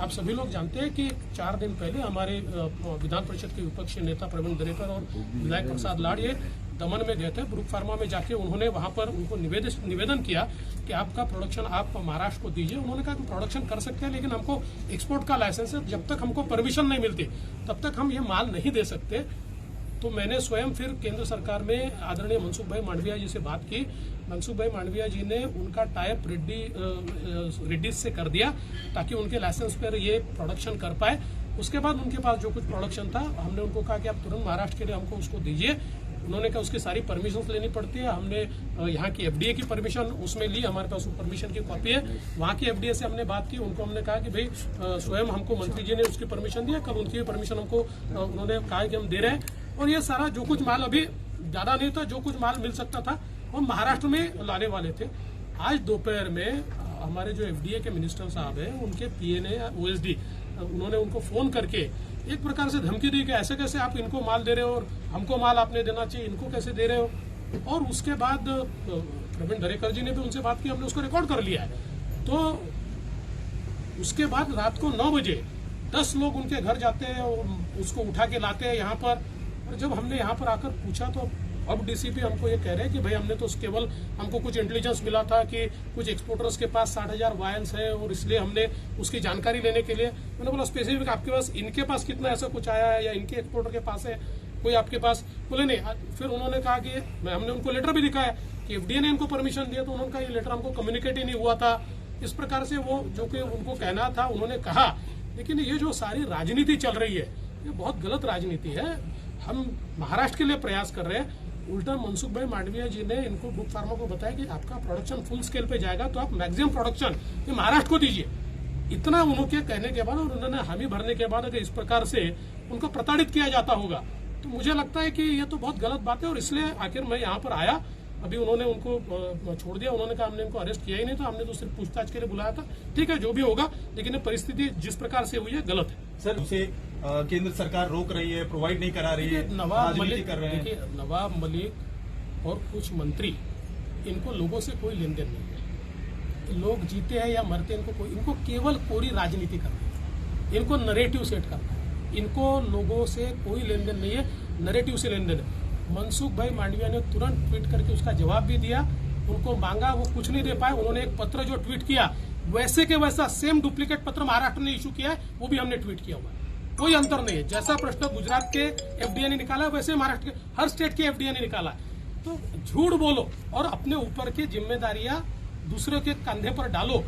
आप सभी लोग जानते हैं कि 4 दिन पहले हमारे विधान परिषद के विपक्षी नेता प्रवीण दरेकर और विधायक प्रसाद लाड़ ये दमन में गए थे। ब्रुक फार्मा में जाके उन्होंने वहां पर उनको निवेदन किया कि आपका प्रोडक्शन आप महाराष्ट्र को दीजिए। उन्होंने कहा कि प्रोडक्शन कर सकते हैं, लेकिन हमको एक्सपोर्ट का लाइसेंस है, जब तक हमको परमिशन नहीं मिलती तब तक हम ये माल नहीं दे सकते। तो मैंने स्वयं फिर केंद्र सरकार में आदरणीय मनसुख भाई मांडविया जी से बात की। मनसुख भाई मांडविया जी ने उनका टाइप रेड्डी से कर दिया ताकि उनके लाइसेंस पर ये प्रोडक्शन कर पाए। उसके बाद उनके पास जो कुछ प्रोडक्शन था, हमने उनको कहा कि आप तुरंत महाराष्ट्र के लिए हमको उसको दीजिए। उन्होंने कहा उसकी सारी परमिशन लेनी पड़ती है। हमने यहाँ की एफडीए की परमिशन उसमें ली, हमारे पास वो परमिशन की कॉपी है। वहाँ की एफडीए से हमने बात की, उनको हमने कहा कि भाई स्वयं हमको मंत्री जी ने उसकी परमिशन दी है, कल उनकी परमिशन हमको उन्होंने कहा कि हम दे रहे हैं। और ये सारा जो कुछ माल अभी ज्यादा नहीं था, जो कुछ माल मिल सकता था वो महाराष्ट्र में लाने वाले थे। आज दोपहर में हमारे जो एफडीए के मिनिस्टर साहब हैं, उनके पीए ने ओएसडी उन्होंने उनको फोन करके एक प्रकार से धमकी दी कि ऐसे कैसे आप इनको माल दे रहे हो और हमको माल आपने देना चाहिए, इनको कैसे दे रहे हो। और उसके बाद प्रवीण दरेकर जी ने भी उनसे बात की, हमने उसको रिकॉर्ड कर लिया है। तो उसके बाद रात को 9 बजे 10 लोग उनके घर जाते हैं और उसको उठा के लाते हैं यहाँ पर। और जब हमने यहाँ पर आकर पूछा तो अब डीसीपी हमको ये कह रहे हैं कि भाई हमने तो केवल हमको कुछ इंटेलिजेंस मिला था कि कुछ एक्सपोर्टर्स के पास 60,000 वायल्स है और इसलिए हमने उसकी जानकारी लेने के लिए। मैंने बोला स्पेसिफिक आपके पास इनके पास कितना ऐसा कुछ आया है या इनके एक्सपोर्टर के पास है कोई आपके पास? बोले नहीं। फिर उन्होंने कहा कि हमने उनको लेटर भी दिखाया कि एफडीए ने इनको परमिशन दिया, तो उन्होंने कहा ये लेटर हमको कम्युनिकेट ही नहीं हुआ था। इस प्रकार से वो जो कि उनको कहना था उन्होंने कहा। लेकिन ये जो सारी राजनीति चल रही है ये बहुत गलत राजनीति है। हम महाराष्ट्र के लिए प्रयास कर रहे हैं। उल्टा मनसुख भाई मांडविया जी ने इनको ब्रुक फार्मा को बताया कि आपका प्रोडक्शन फुल स्केल पे जाएगा तो आप मैक्सिमम प्रोडक्शन ये महाराष्ट्र को दीजिए। इतना उनके कहने के बाद और उन्होंने हामी भरने के बाद अगर इस प्रकार से उनको प्रताड़ित किया जाता होगा तो मुझे लगता है कि ये तो बहुत गलत बात है। और इसलिए आखिर मैं यहाँ पर आया। अभी उन्होंने उनको छोड़ दिया, उन्होंने कहा हमने इनको अरेस्ट किया ही नहीं था, हमने तो सिर्फ पूछताछ के लिए बुलाया था। ठीक है, जो भी होगा, लेकिन ये परिस्थिति जिस प्रकार से हुई है गलत है। सर, उसे केंद्र सरकार रोक रही है, प्रोवाइड नहीं करा रही है, नवाब मलिक कर रहे हैं। देखिए, नवाब मलिक और कुछ मंत्री, इनको लोगों से कोई लेन देन नहीं है। लोग जीते हैं या मरते हैं, इनको केवल कोरी राजनीति करनी है, इनको नरेटिव सेट करना है। इनको लोगों से कोई लेन देन नहीं है, नरेटिव से लेन देन है। मनसुख भाई मांडविया ने तुरंत ट्वीट करके उसका जवाब भी दिया। उनको मांगा, वो कुछ नहीं दे पाए। उन्होंने एक पत्र जो ट्वीट किया वैसे के वैसा सेम डुप्लीकेट पत्र महाराष्ट्र ने इशू किया है, वो भी हमने ट्वीट किया हुआ है। कोई अंतर नहीं है। जैसा प्रश्न गुजरात के एफडीए ने निकाला है वैसे महाराष्ट्र के हर स्टेट के एफडीए ने निकाला है। तो झूठ बोलो और अपने ऊपर की जिम्मेदारियां दूसरे के कंधे पर डालो।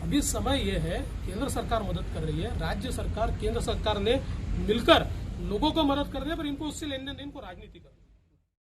अभी समय यह है, केंद्र सरकार मदद कर रही है, राज्य सरकार केंद्र सरकार ने मिलकर लोगों को मदद कर रही है, पर इनको उससे लेन देन, इनको राजनीति कर